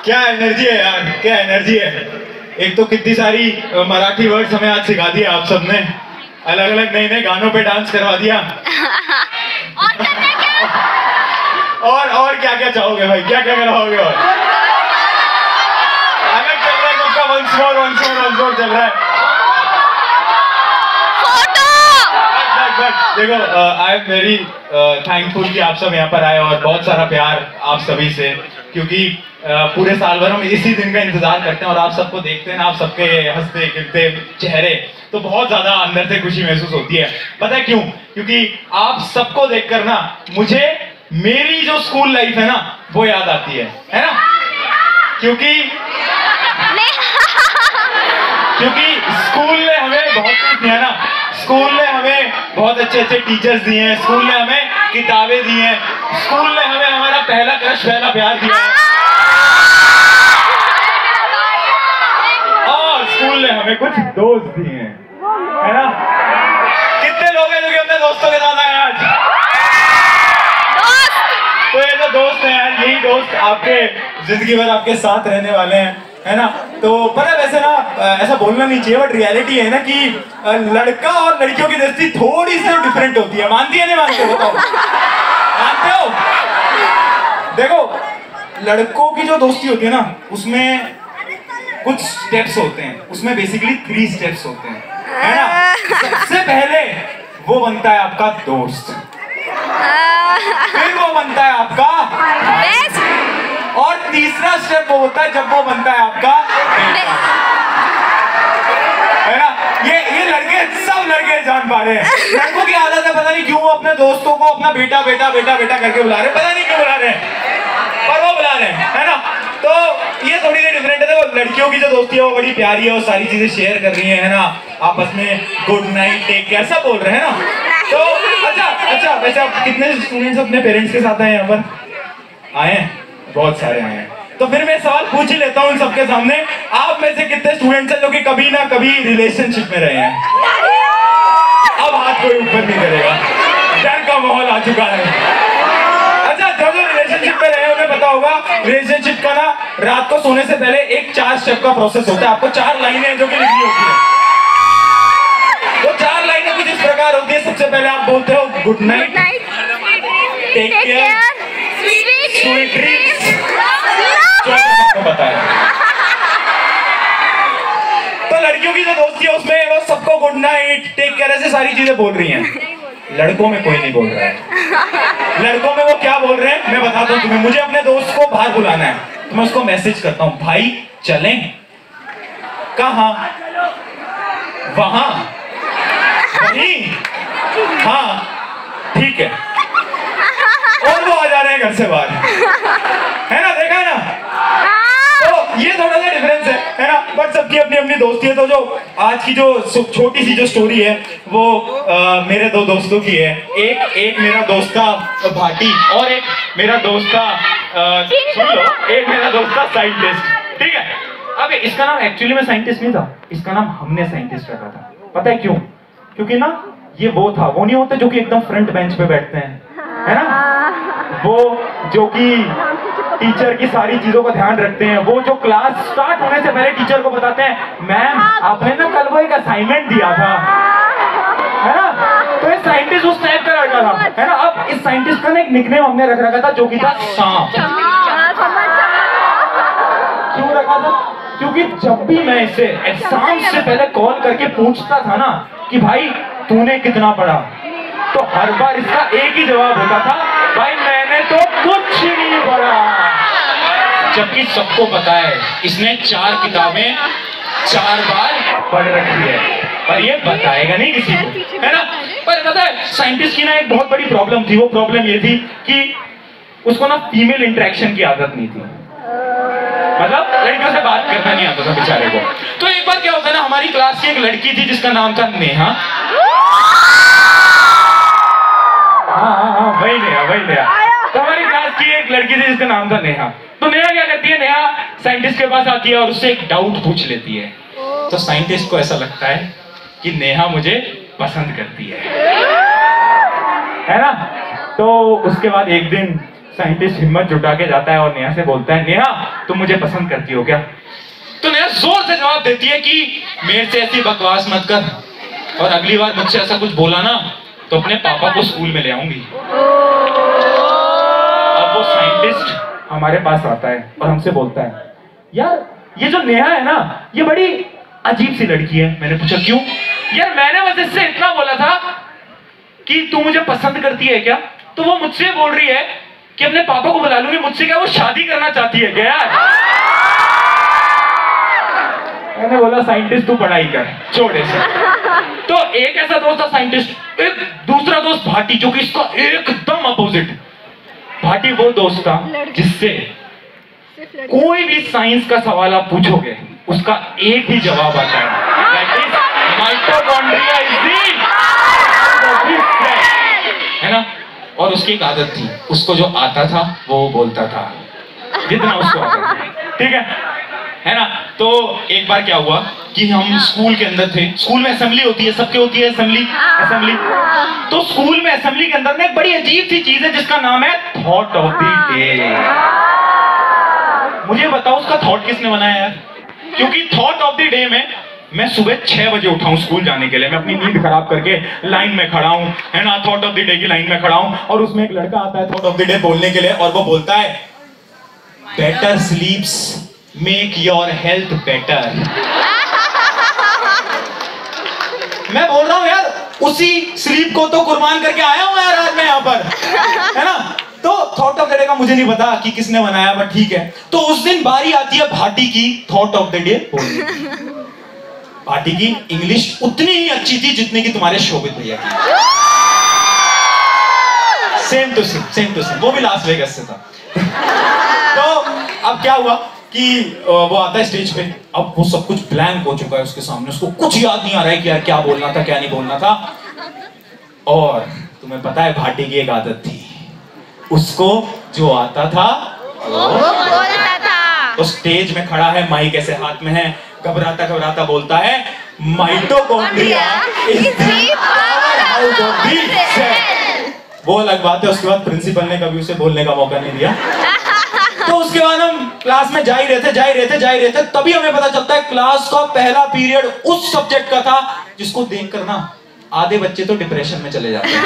क्या एनर्जी है यार, क्या एनर्जी है। एक तो कितनी सारी मराठी वर्ड्स हमें आज सिखा दिया आप सबने, अलग अलग नए नए गानों पे डांस करवा दिया। और क्या क्या चाहोगे भाई, क्या क्या करवाओगे? और अलग चल रहा है सबका, वंस मोर चल रहा है। देखो आई एम वेरी थैंकफुल कि आप सब यहाँ पर आए और बहुत सारा प्यार आप सभी से, क्योंकि पूरे साल भर हम इसी दिन का इंतजार करते हैं और आप सबको देखते हैं ना, आप सबके हंसते खिलते चेहरे, तो बहुत ज्यादा अंदर से खुशी महसूस होती है। पता है क्यों? क्योंकि आप सबको देखकर ना मुझे मेरी जो स्कूल लाइफ है ना वो याद आती है ना? क्योंकि स्कूल ने हमें बहुत कुछ दिया ना। स्कूल ने हमें बहुत अच्छे अच्छे टीचर्स दिए हैं, स्कूल ने हमें किताबें दी हैं, स्कूल ने हमें हमारा पहला क्रश, पहला प्यार दिया है, और स्कूल ने हमें कुछ दोस्त दिए हैं, है ना? कितने लोग हैं जो कि अपने दोस्तों के साथ आए आज? तो ये जो दोस्त हैं यार, यही दोस्त आपके जिंदगी भर आपके साथ रहने वाले हैं, है ना? तो पता है वैसे ना ऐसा बोलना नहीं चाहिए, बट रियलिटी है ना कि लड़का और लड़कियों की दोस्ती थोड़ी सी डिफरेंट होती है। मानती है नहीं मानते हो? मानते हो? देखो, लड़कों की जो दोस्ती होती है ना उसमें कुछ स्टेप्स होते हैं, उसमें बेसिकली 3 स्टेप्स होते हैं, है ना? सबसे पहले वो बनता है आपका दोस्त, फिर वो बनता है आपका बेस्ट, और तीसरा स्टेप वो होता है जब वो बनता है आपका बेटा, है ना? ये लड़के, सब लड़के जान पा रहे हैं। लड़कों की आदत है, पता नहीं क्यों वो अपने दोस्तों को अपना बेटा बेटा बेटा बेटा करके बुला रहे हैं, पता नहीं क्यों बुला रहे हैं, पर वो बुला रहे हैं, है ना? तो ये थोड़ी सी डिफरेंट है। देखो, लड़कियों की जो दोस्ती है वो बड़ी प्यारी है, वो सारी चीजें शेयर कर रही है ना, आपस में गुड नाइट, टेक केयर सब बोल रहे हैं ना। तो अच्छा वैसे आप कितने स्टूडेंट्स अपने पेरेंट्स के साथ आए यहाँ पर? आए हैं, बहुत सारे आए हैं। तो फिर मैं सवाल पूछ ही लेता हूँ इन सबके सामने, आप में से कितने स्टूडेंट्स हैं जो कि कभी ना कभी रिलेशनशिप में रहे हैं? अब हाथ कोई ऊपर नहीं करेगा, डर का माहौल आ चुका है। अच्छा, जो रिलेशनशिप में रहे उन्हें पता होगा, रिलेशनशिप का ना रात को सोने से पहले एक 4 स्टेप का प्रोसेस होता है। आपको 4 लाइनें हैं जो कि लिखनी होती है। वो 4 लाइनें कुछ इस प्रकार होती है। सबसे पहले आप बोलते हो good night, take care, sweet dreams, जो आपको पता है। तो लड़कियों की जो दोस्ती है उसमें वो सबको गुड नाइट, टेक केयर ऐसे सारी चीजें बोल रही हैं। लड़कों में कोई नहीं बोल रहा है। लड़कों में वो क्या बोल रहे हैं मैं बताता हूँ तुम्हें। मुझे अपने दोस्त को बाहर बुलाना है तो मैं उसको मैसेज करता हूँ, भाई चलें? कहाँ? वहां? वहीं? हाँ ठीक है। और वो आ जा रहे हैं घर से बाहर, है ना? देखा है ना? तो ये थोड़ा सा डिफरेंस है ना? बट सबकी अपनी अपनी दोस्ती है। तो जो आज की जो छोटी सी जो स्टोरी है वो मेरे 2 दोस्तों की है। एक मेरा दोस्त था भाटी, और एक मेरा दोस्त था सुन लो, एक मेरा दोस्त था साइंटिस्ट, ठीक है? अब इसका नाम एक्चुअली में साइंटिस्ट नहीं था, इसका नाम हमने साइंटिस्ट रखा था। पता है क्यों? क्योंकि ना ये वो था, वो नहीं होते जो कि एकदम फ्रंट बेंच पे बैठते हैं, है ना? वो जो कि टीचर की सारी चीजों का ध्यान रखते हैं, वो जो क्लास स्टार्ट होने से पहले टीचर को बताते हैं, मैम आपने ना कल वो एक असाइनमेंट दिया था, है ना? तो ये साइंटिस्ट उस टाइप का लड़का था, है ना? अब इस साइंटिस्ट का ना एक निकनेम हमने रख रखा था जो कि था सांप। क्यों रखा था? क्योंकि जब भी मैं इसे एग्जाम से पहले कॉल करके पूछता था ना कि भाई तूने कितना पढ़ा, तो हर बार इसका एक ही जवाब होता था, भाई मैंने तो कुछ नहीं पढ़ा। जबकि सबको पता है इसने 4 किताबें 4 बार पढ़ रखी है, पर ये बताएगा नहीं किसी को, है ना? पर पता है साइंटिस्ट की ना एक बहुत बड़ी प्रॉब्लम थी। वो प्रॉब्लम ये थी कि उसको ना फीमेल इंटरेक्शन की आदत नहीं थी, मतलब लड़कियों से बात करना नहीं आता था बेचारे को। तो एक बार क्या होता है ना, हमारी क्लास की एक लड़की थी जिसका नाम था नेहा। हाँ वही नेहा। तो हमारी क्लास की एक लड़की थी जिसका नाम था नेहा। तो नेहा क्या करती है, नेहा साइंटिस्ट के पास आती है और उससे एक डाउट पूछ लेती है। तो साइंटिस्ट को ऐसा लगता है कि नेहा मुझे पसंद करती है ना? तो उसके बाद एक दिन साइंटिस्ट हिम्मत जुटा के जाता है और नेहा से बोलता है, नेहा तुम मुझे पसंद करती हो क्या? तो नया जोर से जवाब देती है कि मेरे से ऐसी बकवास मत कर, और अगली बार मुझसे ऐसा कुछ बोला ना तो अपने पापा को स्कूल में ले आऊंगी। अब वो साइंटिस्ट हमारे पास आता है और हमसे बोलता है, यार ये जो नेहा है ना, ये बड़ी अजीब सी लड़की है। मैंने पूछा क्यों? यार मैंने बस इससे इतना बोला था कि तू मुझे पसंद करती है क्या, तो वो मुझसे बोल रही है कि अपने पापा को बुला लूंगी। मुझसे क्या वो शादी करना चाहती है क्या? यार मैंने बोला साइंटिस्ट तू पढ़ाई कर, छोड़ ऐसे। तो एक ऐसा दोस्त था साइंटिस्ट, एक दूसरा दोस्त भाटी, जो कि इसका एकदम अपोजिट। भाटी वो दोस्त था जिससे कोई भी साइंस का सवाल आप पूछोगे उसका एक ही जवाब आता है, दैट इज माइटोकॉन्ड्रिया इज है ना। और उसकी एक आदत थी, उसको जो आता था वो बोलता था, जितना उसको आता था, ठीक है ना। तो एक बार क्या हुआ कि हम स्कूल के अंदर थे, स्कूल में असेंबली होती है, सबके होती है असेंबली। तो स्कूल में असेंबली के अंदर ना एक बड़ी अजीब सी चीज है जिसका नाम है थॉट ऑफ द डे। मुझे बताओ उसका थॉट किसने बनाया यार? क्योंकि थॉट ऑफ द डे में मैं सुबह 6 बजे उठा हूं स्कूल जाने के लिए, मैं अपनी नींद खराब करके लाइन में खड़ा हूं, है ना, थॉट ऑफ द डे की लाइन में खड़ा हूं, और उसमें एक लड़का आता है थॉट ऑफ द डे बोलने के लिए, और वो बोलता है better स्लीप्स make your health better. मैं बोल रहा हूं यार, उसी स्लीप को तो कुर्बान करके आया हूं यार आज मैं यहां पर, है ना। तो थॉट ऑफ द डे का मुझे नहीं पता कि किसने बनाया, बट ठीक है। तो उस दिन बारी आती है भाटी की थॉट ऑफ द डे बोलने की। भाटी की इंग्लिश उतनी ही अच्छी थी जितनी की तुम्हारे शोभित भैया की। सेम टू सेम, वो भी लास वेगस से था। तो अब क्या हुआ कि वो आता है स्टेज पे, अब वो सब कुछ ब्लैंक हो चुका है उसके सामने, उसको कुछ याद नहीं आ रहा है कि यार क्या बोलना था क्या नहीं बोलना था। और तुम्हें पता है भाटी की एक आदत थी, उसको जो आता था वो बोलता था। तो स्टेज में खड़ा है, माइक ऐसे हाथ में है, घबराता घबराता बोलता है mitochondria is the power house of the cell. वो अलग बात है, उसके बाद प्रिंसिपल ने कभी उसे बोलने का मौका नहीं दिया। तो उसके बाद हम क्लास में जा ही रहे थे, तभी हमें पता चलता है क्लास का पहला पीरियड उस सब्जेक्ट का था जिसको देखकर ना आधे बच्चे तो डिप्रेशन में चले जाते हैं।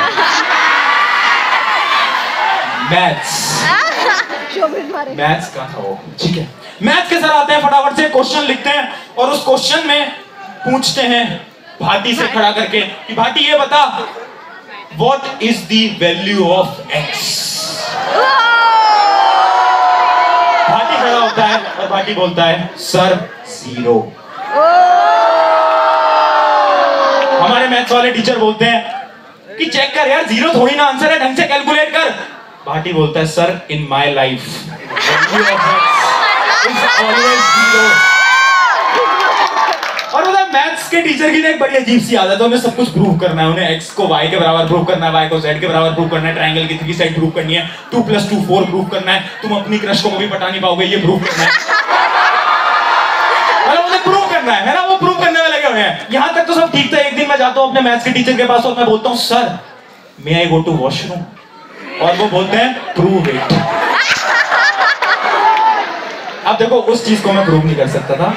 मैथ्स का था वो, ठीक है। मैथ्स के सर आते हैं, फटाफट से क्वेश्चन लिखते हैं, और उस क्वेश्चन में पूछते हैं भाटी से खड़ा करके कि भाटी ये बता, what is the value of x. Bhati खड़ा होता है और भाटी बोलता है सर 0। हमारे मैथ्स वाले टीचर बोलते हैं कि चेक कर यार, 0 थोड़ी ना आंसर है, ढंग से कैलकुलेट कर। भाटी बोलता है sir in my life value of x is always 0। और मतलब मैथ्स के टीचर की एक बड़ी अजीब सी आदत है, उन्हें सब कुछ प्रूव करना है। उन्हें x को y के बराबर प्रूव करना है, y को z के बराबर प्रूव करना है, ट्रायंगल की 3 साइड प्रूव करनी है, 2 + 2 4 प्रूव करना है, तुम अपनी क्रश को कभी पटा नहीं पाओगे ये प्रूव करना है। मतलब उन्हें प्रूव करना है ना, वो प्रूव करने में लगे हुए हैं। यहां तक तो सब ठीक था। एक दिन मैं जाता हूं अपने मैथ्स के टीचर के पास और मैं बोलता हूं sir may I go to washroom, और वो बोलते हैं प्रूव इट। अब देखो उस चीज को मैं प्रूव नहीं कर सकता था,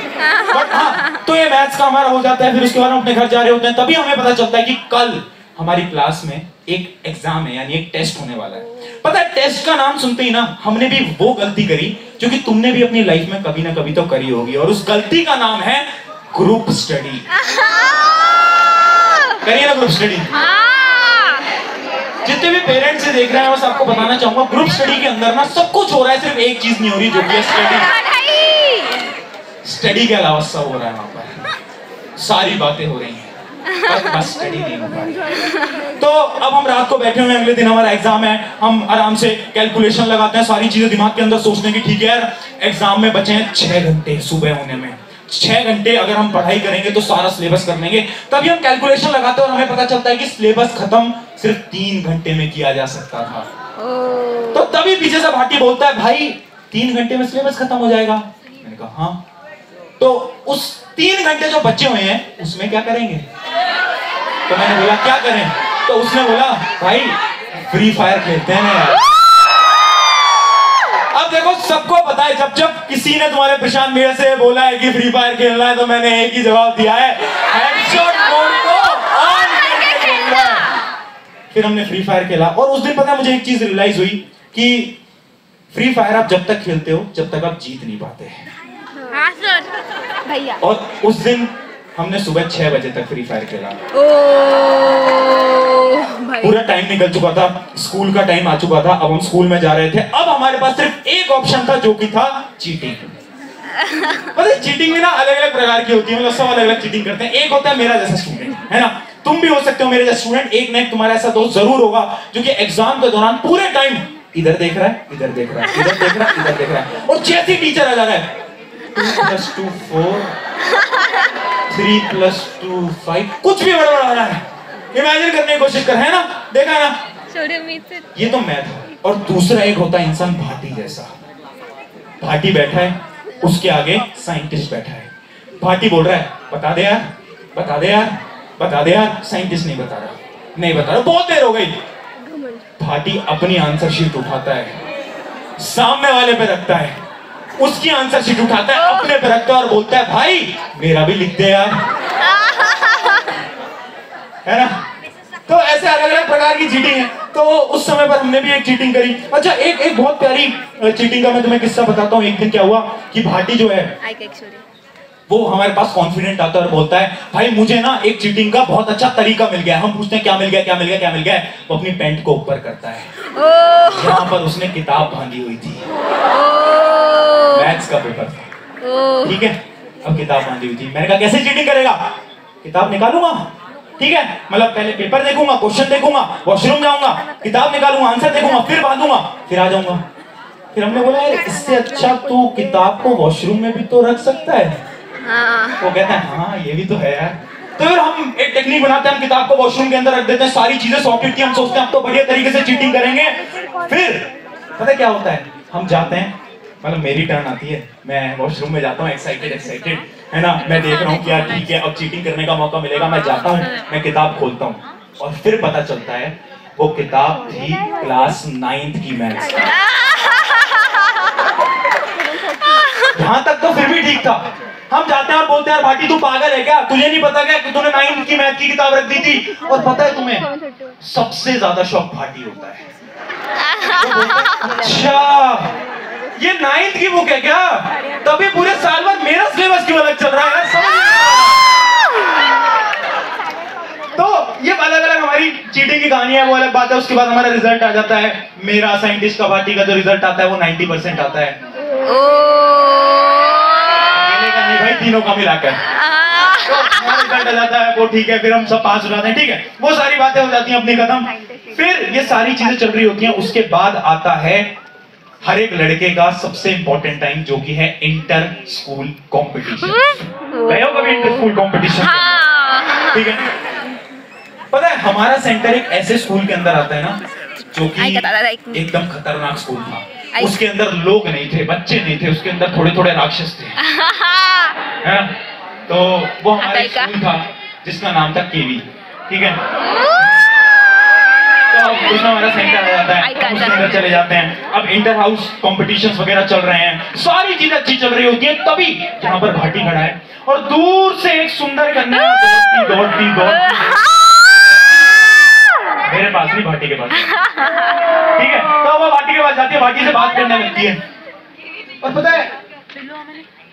बट हाँ, तो ये मैथ्स का हमारा हो जाता है। फिर उसके बाद हम अपने घर जा रहे होते हैं, तभी हमें पता चलता है कि कल हमारी क्लास में एक एग्जाम है, यानी एक टेस्ट होने वाला है। पता है टेस्ट का नाम सुनते ही ना हमने भी वो गलती करी जो कि तुमने भी अपनी लाइफ में कभी ना कभी तो करी होगी, और उस गलती का नाम है ग्रुप स्टडी। करिए ना ग्रुप स्टडी। जितने भी पेरेंट्स से देख रहे हैं, बस आपको बताना चाहूंगा ग्रुप स्टडी के अंदर ना सब कुछ हो रहा है, सिर्फ एक चीज नहीं हो रही, जो कि है स्टडी। स्टडी के अलावा सब हो रहा है वहां पर, सारी बातें हो रही हैं, बस स्टडी नहीं हो रही। तो अब हम रात को बैठे हुए हैं, अगले दिन हमारा एग्जाम है, हम आराम से कैलकुलेशन लगाते हैं, सारी चीजें दिमाग के अंदर सोचने की, ठीक है यार एग्जाम में बचे हैं 6 घंटे सुबह होने में। 6 घंटे अगर हम पढ़ाई करेंगे तो सारा सिलेबस कर लेंगे। तभी हम कैलकुलेशन लगाते हैं और हमें पता चलता है कि सिलेबस खत्म सिर्फ 3 घंटे में किया जा सकता था। तो तभी पीछे से भाटी बोलता है भाई 3 घंटे में सिलेबस खत्म हो जाएगा। मैंने कहा हाँ, तो उस 3 घंटे जो बचे हुए हैं उसमें क्या करेंगे? तो मैंने बोला क्या करें? तो उसने बोला भाई फ्री फायर खेलते हैं ना यार। अब अब देखो सबको पता है, जब जब किसी ने तुम्हारे प्रशांत भैया से बोला है कि फ्री फायर खेलना है तो मैंने एक ही जवाब दिया है, हेडशॉट मोड को ऑन करके खेलना है। फिर हमने फ्री फायर खेला और उस दिन पता है मुझे एक चीज रियलाइज हुई कि फ्री फायर आप जब तक खेलते हो जब तक आप जीत नहीं पाते। हाँ सर भैया। और उस दिन हमने सुबह 6 बजे तक फ्री फायर खेला। पूरा टाइम निकल चुका था, स्कूल का टाइम आ चुका था, अब हम स्कूल में जा रहे थे। अब हमारे पास सिर्फ एक ऑप्शन था जो कि था चीटिंग। पता है चीटिंग में ना अलग अलग प्रकार की होती है, मतलब सब अलग अलग चीटिंग करते हैं। एक होता है मेरा जैसा स्टूडेंट, है ना, तुम भी हो सकते हो मेरे जैसा स्टूडेंट। एक ना एक तुम्हारा ऐसा दोस्त जरूर होगा जो कि एग्जाम के दौरान पूरे टाइम इधर देख रहा है, इधर देख रहा है, इधर देख रहा है, इधर देख रहा है, और जैसे टीचर आ जा रहा है 2 + 2 4, 3 + 2 5, कुछ भी बड़ा बड़ा रहा है, इमेजिन करने की कोशिश कर, है ना, देखा है ना, ये तो मैथ है। और दूसरा एक होता है इंसान भाटी जैसा, भाटी बैठा है, उसके आगे साइंटिस्ट बैठा है। भाटी बोल रहा है बता दे यार, बता दे यार, बता दे यार, साइंटिस्ट नहीं बता रहा, नहीं बता रहा, बहुत देर हो गई। भाटी अपनी आंसर शीट उठाता है, सामने वाले पे रखता है, उसकी आंसर शीट उठाता है, अपने पे रखता है और बोलता है भाई मेरा भी लिख दे यार, है ना। तो ऐसे अलग अलग प्रकार की चीटिंग है। तो उस समय पर हमने भी एक चीटिंग करी। अच्छा एक बहुत प्यारी चीटिंग का मैं तुम्हें किस्सा बताता हूँ। एक दिन क्या हुआ कि भाटी जो है वो हमारे पास कॉन्फिडेंट आता है और बोलता है भाई मुझे ना एक चीटिंग का बहुत अच्छा तरीका मिल गया है। हम पूछते हैं क्या मिल गया, क्या मिल गया, क्या मिल गया। वो अपनी पैंट को ऊपर करता है, यहाँ पर उसने किताब बांधी हुई थी, मैथ्स का पेपर था, ठीक है, अब किताब बांधी हुई थी। मैंने कहा कैसे चीटिंग करेगा, किताब निकालूंगा, ठीक है, मतलब पहले पेपर देखूंगा, क्वेश्चन देखूंगा, वॉशरूम जाऊंगा, किताब निकालूंगा, आंसर देखूंगा, फिर बांधूंगा, फिर आ जाऊंगा। फिर हमने बोला यार इससे अच्छा तू किताब को वॉशरूम में भी तो रख सकता है। वो कहता है हाँ ये भी तो है यार। तो फिर हम एक टेक्निक बनाते हैं, हम किताब को वॉशरूम के अंदर रख देते हैं, सारी चीजें सॉर्टेड की, हम सोचते हैं अब तो बढ़िया तरीके से चीटिंग करेंगे। फिर पता क्या होता है, हम जाते हैं, मतलब मेरी टर्न आती है, मैं वॉशरूम में जाता हूँ एक्साइटेड, है ना, मैं देख रहा हूँ कि यार ठीक है अब चीटिंग करने का मौका मिलेगा। मैं जाता हूँ, मैं किताब खोलता हूँ और फिर पता चलता है वो किताब थी क्लास 9th की मैथ्स की। यहाँ तक तो फिर भी ठीक था। हम जाते हैं और बोलते हैं यार भाटी तू पागल है क्या, तुझे नहीं पता क्या कि तूने 9th की मैथ की किताब रख दी थी। और पता है तुम्हें सबसे ज्यादा शौक भाटी होता है, अच्छा ये 9th की बुक है क्या, तभी पूरे साल भर मेरा सिलेबस क्यों अलग चल रहा है यार, तो ये अलग अलग हमारी चीटिंग की कहानी है, वो अलग बात है। उसके बाद हमारा रिजल्ट आ जाता है, मेरा साइंटिस्ट का भाटी का जो रिजल्ट आता है वो 90% आता है। अकेले का नहीं भाई, तीनों का मिलाकर तो हमारा रिजल्ट आ जाता है, वो ठीक है, फिर हम सब पास हो जाते हैं, ठीक है, वो सारी बातें हो जाती हैं अपनी खत्म। फिर ये सारी चीजें चल रही होती हैं। उसके बाद आता है हर एक लड़के का सबसे इंपॉर्टेंट टाइम जो कि है इंटर स्कूल कंपटीशन। गए हो कभी इंटर स्कूल कंपटीशन? ठीक है, पता है हमारा सेंटर एक ऐसे स्कूल के अंदर आता है ना जो कि एकदम खतरनाक स्कूल था। उसके अंदर लोग नहीं थे, बच्चे नहीं थे, उसके अंदर थोड़े थोड़े राक्षस थे, है? तो वो हमारा स्कूल था जिसका नाम था केवी, ठीक है। तो उसमें हमारा सेंटर आ जाता है, उसके अंदर चले जाते हैं। अब इंटर हाउस कॉम्पिटिशन्स वगैरह चल रहे हैं, सारी चीजें अच्छी चल रही होती है, तभी यहाँ पर भाटी खड़ा है और दूर से एक सुंदर कन्या दौड़ती मेरे पास नहीं, भाटी के पास, ठीक है। तो वो भाटी के पास जाती है, भाटी से बात करने लगती है और पता है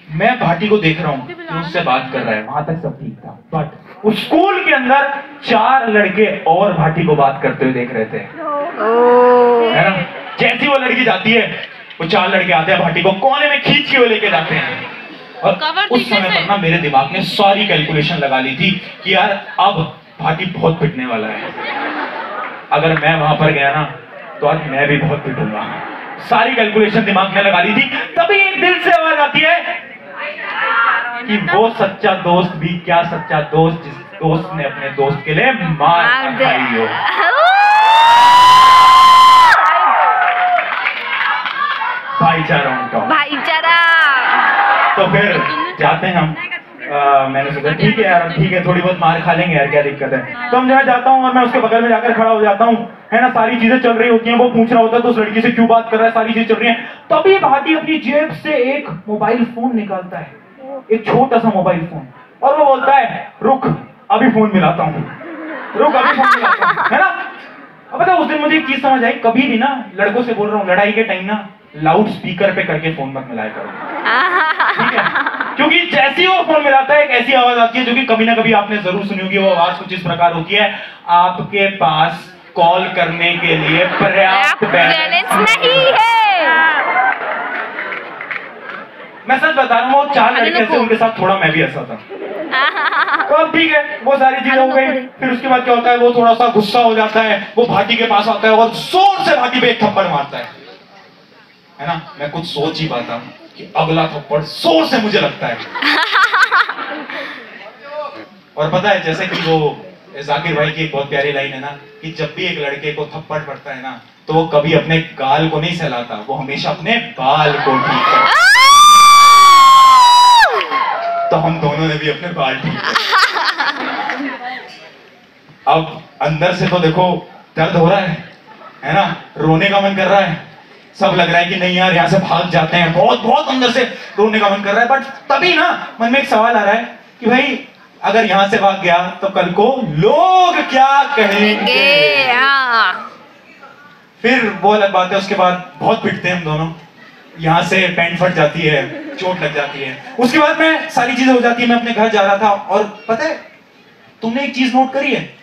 मैं भाटी को देख रहा हूँ कि उससे बात कर रहा है, वहां तक सब ठीक था, बट उस स्कूल के अंदर 4 लड़के और भाटी को बात करते हुए देख रहे थे, है ना। जैसी वो लड़की जाती है वो 4 लड़के आते हैं, भाटी को कोने में खींच के वो लेके जाते हैं। और उस समय पर ना मेरे दिमाग ने सारी कैलकुलेशन लगा ली थी कि यार अब भाटी बहुत पिटने वाला है, अगर मैं वहां पर गया ना तो आज मैं भी बहुत पिटूंगा। सारी कैलकुलेशन दिमाग में लगा ली थी, तभी एक दिल से आवाज आती है कि वो सच्चा दोस्त भी क्या सच्चा दोस्त जिस दोस्त ने अपने दोस्त के लिए मार खाई हो। भाईचारा उनका, भाईचारा। तो फिर जाते हैं हम मैंने सोचा ठीक है यार, ठीक है, थोड़ी बहुत मार खा लेंगे यार, क्या दिक्कत है। तो मैं जाता हूँ और मैं उसके बगल में जाकर खड़ा हो जाता हूँ, है ना, सारी चीजें चल रही होती हैं, वो पूछ रहा होता है तो उस लड़की से क्यों बात कर रहा है, सारी चीजें चल रही हैं। तभी भाटी अपनी जेब से एक मोबाइल फोन निकालता है, एक छोटा सा मोबाइल फोन, और वो बोलता है रुक अभी फोन मिलाता हूँ, रुक अभी फोन मिलाता हूँ, है ना। अब पता उस दिन मुझे एक चीज समझ आई, कभी भी ना लड़कों से बोल रहा हूँ, लड़ाई के टाइम ना लाउड स्पीकर पे करके फोन मत मिलाया करो, ठीक है, क्योंकि जैसे ही वो फोन मिलाता है एक ऐसी आवाज आती है जो कि कभी ना कभी आपने जरूर सुनी होगी। वो आवाज कुछ इस प्रकार होती है, आपके पास कॉल करने के लिए पर्याप्त बैलेंस नहीं है। मैं सच बता रहा हूँ, वो 4 लड़के ऐसे, उनके साथ थोड़ा मैं भी ऐसा था। तो अब ठीक है, वो सारी चीजें हो गई। फिर उसके बाद क्या होता है, वो थोड़ा सा गुस्सा हो जाता है, वो भाटी के पास आता है और जोर से भाटी पे एक थप्पड़ मारता है ना। मैं कुछ सोच ही पाता कि अगला थप्पड़ जोर से मुझे लगता है। और पता है, जैसे कि वो जाकिर भाई की एक बहुत प्यारी लाइन है ना, कि जब भी एक लड़के को थप्पड़ पड़ता है ना, तो वो कभी अपने गाल को नहीं सहलाता, वो हमेशा अपने बाल को ठीक करता। तो हम दोनों ने भी अपने बाल ठीक किए। अब अंदर से तो देखो दर्द हो रहा है ना, रोने का मन कर रहा है, सब लग रहा है कि नहीं यार यहाँ से भाग जाते हैं, बहुत बहुत अंदर से रोने का मन कर रहा है। बट तभी ना मन में एक सवाल आ रहा है कि भाई अगर यहाँ से भाग गया तो कल को लोग क्या कहेंगे। फिर वो अलग बात है, उसके बाद बहुत पिटते हैं हम दोनों, यहाँ से पैंट फट जाती है, चोट लग जाती है। उसके बाद में सारी चीजें हो जाती है, मैं अपने घर जा रहा था, और पता है तुमने एक चीज नोट करी है,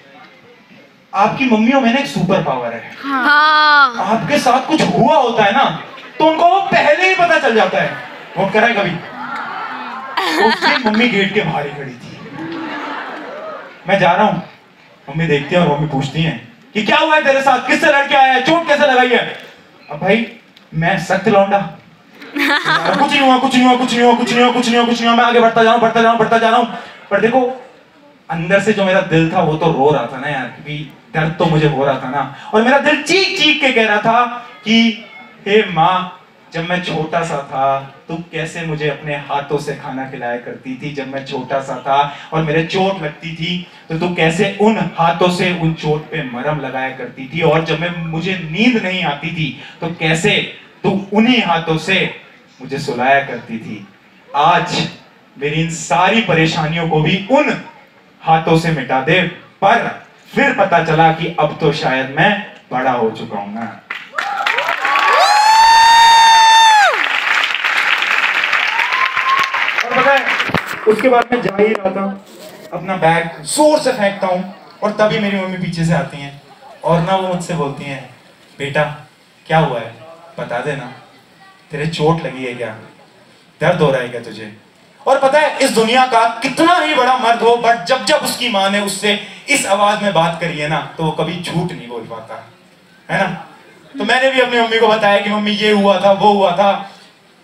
आपकी मम्मियों में ना एक सुपर पावर है। हाँ। आपके साथ कुछ हुआ होता है ना, तो उनको वो पहले ही पता चल जाता है। नोट करा है कभी? उस दिन मम्मी गेट के बाहर ही खड़ी थी, मैं जा रहा हूँ, मम्मी देखती है और मम्मी पूछती है कि क्या हुआ है तेरे साथ, किससे लड़के आया है, चोट कैसे लगाई है। अब भाई मैं सख्त लौंडा, कुछ नहीं हुआ, कुछ नहीं हुआ, कुछ नहीं हुआ, कुछ नहीं हुआ, कुछ नहीं हुआ, कुछ नहीं हुआ, मैं आगे बढ़ता जा रहा हूँ, बढ़ता जा रहा हूँ, बढ़ता जा रहा हूँ। पर देखो अंदर से जो मेरा दिल था वो तो रो रहा था ना यार, क्योंकि दर्द तो मुझे हो रहा था ना, और मेरा दिल चीख चीख के कह रहा था कि हे माँ, जब मैं छोटा सा था तू कैसे मुझे अपने हाथों से खाना खिलाया करती थी, जब मैं छोटा सा था और मेरे चोट लगती थी तो तू कैसे उन हाथों से उन चोट पे मरहम लगाया करती थी, और जब मुझे नींद नहीं आती थी तो कैसे तू उन्हीं हाथों से मुझे सुलाया करती थी। आज मेरी इन सारी परेशानियों को भी उन हाथों से मिटा दे। पर फिर पता चला कि अब तो शायद मैं बड़ा हो चुका हूं ना। और पता है उसके बाद मैं जा ही रहा था, अपना बैग जोर से फेंकता हूं, और तभी मेरी मम्मी पीछे से आती हैं और ना वो मुझसे बोलती हैं, बेटा क्या हुआ है, बता देना, तेरे चोट लगी है क्या, दर्द हो रहा है क्या तुझे। और पता है इस दुनिया का कितना ही बड़ा मर्द हो, बट जब जब उसकी माँ ने उससे इस आवाज में बात करी है ना, तो वो कभी झूठ नहीं बोल पाता, है ना। तो मैंने भी अपनी मम्मी को बताया कि मम्मी ये हुआ था, वो हुआ था,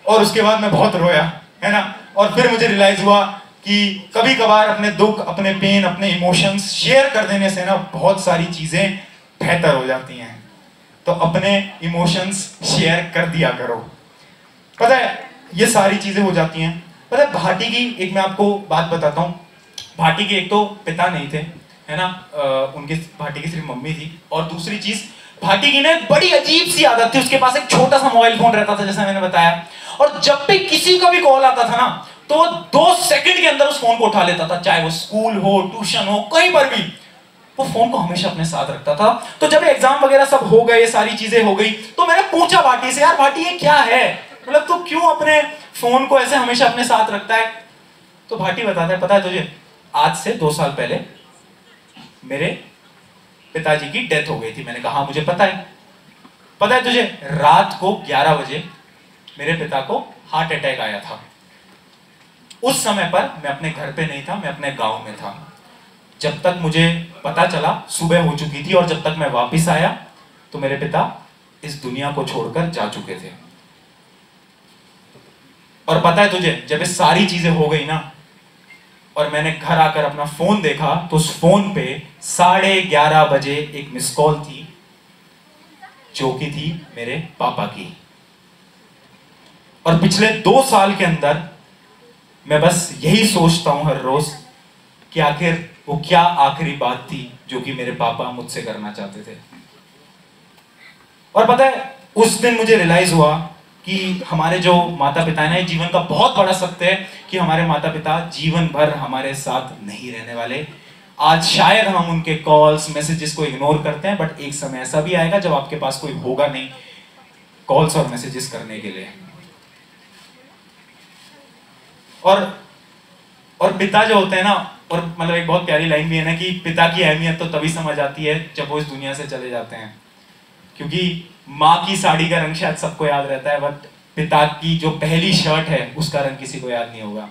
और उसके बाद मैं बहुत रोया, है ना। और फिर मुझे रियलाइज हुआ कि कभी कभार अपने दुख, अपने पेन, अपने इमोशंस शेयर कर देने से ना बहुत सारी चीजें बेहतर हो जाती हैं। तो अपने इमोशंस शेयर कर दिया करो। पता है ये सारी चीजें हो जाती हैं। पता है भाटी की एक मैं आपको बात बताता हूँ। भाटी के एक तो पिता नहीं थे, है ना, उनकी भाटी की सिर्फ मम्मी थी, और दूसरी चीज भाटी की ना बड़ी अजीब सी आदत थी, उसके पास एक छोटा सा मोबाइल फोन रहता था जैसा मैंने बताया, और जब भी किसी का भी कॉल आता था ना तो वो 2 सेकंड के अंदर उस फोन को उठा लेता था, चाहे वो स्कूल हो, ट्यूशन हो, कहीं पर भी वो फोन को हमेशा अपने साथ रखता था। तो जब एग्जाम वगैरह सब हो गए, सारी चीजें हो गई, तो मैंने पूछा भाटी से, यार भाटी ये क्या है, मतलब तू क्यों अपने फोन को ऐसे हमेशा अपने साथ रखता है। तो भाटी बताता है, पता है तुझे, आज से 2 साल पहले मेरे पिताजी की डेथ हो गई थी। मैंने कहा मुझे पता है। पता है तुझे, रात को 11 बजे मेरे पिता को हार्ट अटैक आया था। उस समय पर मैं अपने घर पे नहीं था, मैं अपने गांव में था। जब तक मुझे पता चला सुबह हो चुकी थी, और जब तक मैं वापस आया तो मेरे पिता इस दुनिया को छोड़कर जा चुके थे। और पता है तुझे, जब ये सारी चीजें हो गई ना और मैंने घर आकर अपना फोन देखा, तो उस फोन पे 11:30 बजे एक मिस कॉल थी, जो कि थी मेरे पापा की। और पिछले 2 साल के अंदर मैं बस यही सोचता हूँ हर रोज कि आखिर वो क्या आखिरी बात थी जो कि मेरे पापा मुझसे करना चाहते थे। और पता है, उस दिन मुझे रियलाइज हुआ कि हमारे जो माता पिता हैं, जीवन का बहुत बड़ा सत्य है कि हमारे माता पिता जीवन भर हमारे साथ नहीं रहने वाले। आज शायद हम उनके कॉल्स मैसेजेस को इग्नोर करते हैं, बट एक समय ऐसा भी आएगा जब आपके पास कोई होगा नहीं कॉल्स और मैसेजेस करने के लिए। और पिता जो होते हैं ना, और मतलब एक बहुत प्यारी लाइन भी है ना कि पिता की अहमियत तो तभी समझ आती है जब वो इस दुनिया से चले जाते हैं। क्योंकि माँ की साड़ी का रंग शायद सबको याद रहता है, बट पिता की जो पहली शर्ट है उसका रंग किसी को याद नहीं होगा।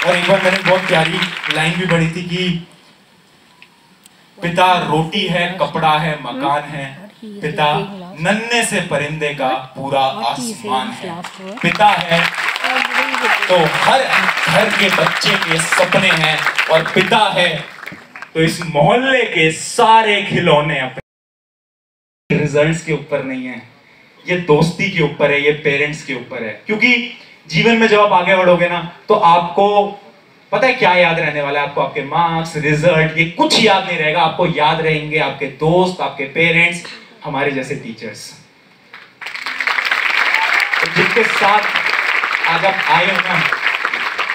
और एक बार मैंने बहुत प्यारी लाइन भी पढ़ी थी कि पिता रोटी है, कपड़ा है, मकान है, पिता नन्हे से परिंदे का पूरा आसमान है, पिता है तो हर घर के बच्चे के सपने हैं, और पिता है तो इस मोहल्ले के सारे खिलौने। अपने रिजल्ट्स के ऊपर नहीं है, ये दोस्ती के ऊपर है, ये पेरेंट्स के ऊपर है। क्योंकि जीवन में जब आप आगे बढ़ोगे ना तो आपको पता है क्या याद रहने वाला है? आपको आपके मार्क्स, रिजल्ट, ये कुछ याद नहीं रहेगा। आपको याद रहेंगे आपके दोस्त, आपके पेरेंट्स, हमारे जैसे टीचर्स, तो जिनके साथ आज आप आए हो ना,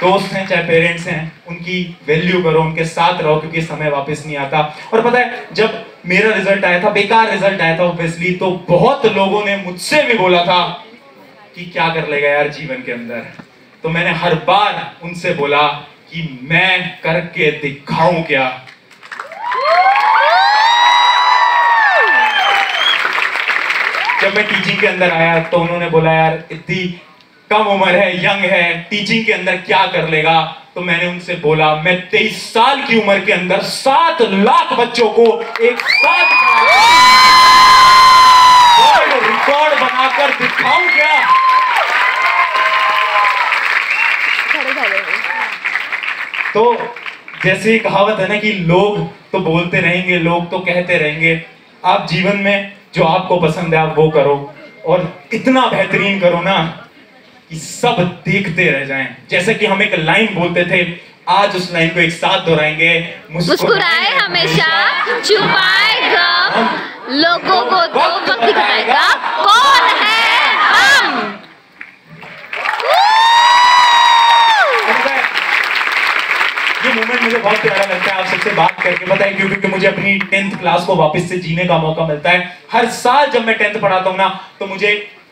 दोस्त हैं चाहे पेरेंट्स हैं, उनकी वैल्यू करो, उनके साथ रहो, क्योंकि समय वापस नहीं आता। और पता है, जब मेरा रिजल्ट आया था, बेकार रिजल्ट आया था ऑब्वियसली, तो बहुत लोगों ने मुझसे भी बोला था कि क्या कर लेगा यार जीवन के अंदर। तो मैंने हर बार उनसे बोला कि मैं करके दिखाऊं क्या। जब मैं टीचिंग के अंदर आया तो उन्होंने बोला यार इतनी कम उम्र है, यंग है, टीचिंग के अंदर क्या कर लेगा। तो मैंने उनसे बोला मैं 23 साल की उम्र के अंदर 7 लाख बच्चों को एक साथ रिकॉर्ड बनाकर दिखाऊं क्या। तो जैसे कहावत है ना कि लोग तो बोलते रहेंगे, लोग तो कहते रहेंगे, आप जीवन में जो आपको पसंद है आप वो करो, और इतना बेहतरीन करो ना कि सब देखते रह जाएं। जैसे कि हम एक लाइन बोलते थे, आज उस लाइन को एक साथ दोहराएंगे, मुस्कुराए हमेशा, छुपाए गम, लोगों को तो वक्त दिखाएगा कौन है हम। ये मोमेंट मुझे बहुत प्यारा लगता है आप सबसे बात करके। पता है क्यों? क्योंकि मुझे अपनी 10th क्लास को वापस से जीने का मौका मिलता है। हर साल जब मैं 10th पढ़ाता हूँ ना, तो मुझे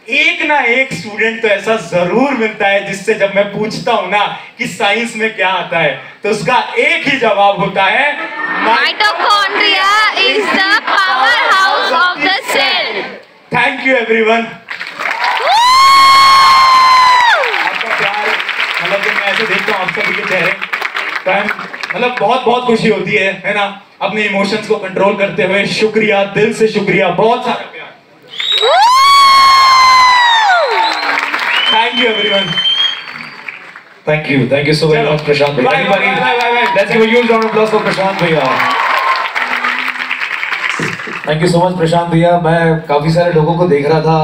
एक ना एक स्टूडेंट तो ऐसा जरूर मिलता है जिससे जब मैं पूछता हूँ ना कि साइंस में क्या आता है, तो उसका एक ही जवाब होता है, mitochondria is the power house of the cell. Thank you everyone. आपका प्यार, मतलब जब मैं ऐसे देखता हूँ आप सभी के चेहरे, मतलब बहुत बहुत खुशी होती है ना, अपने इमोशंस को कंट्रोल करते हुए। शुक्रिया, दिल से शुक्रिया, बहुत सारा प्यार। Thank you everyone. Thank you so very much, Prashant bhaiya. Everybody, let's give a huge round of applause for Prashant bhaiya. Thank you so much, Prashant bhaiya. मैं काफी सारे लोगों को देख रहा था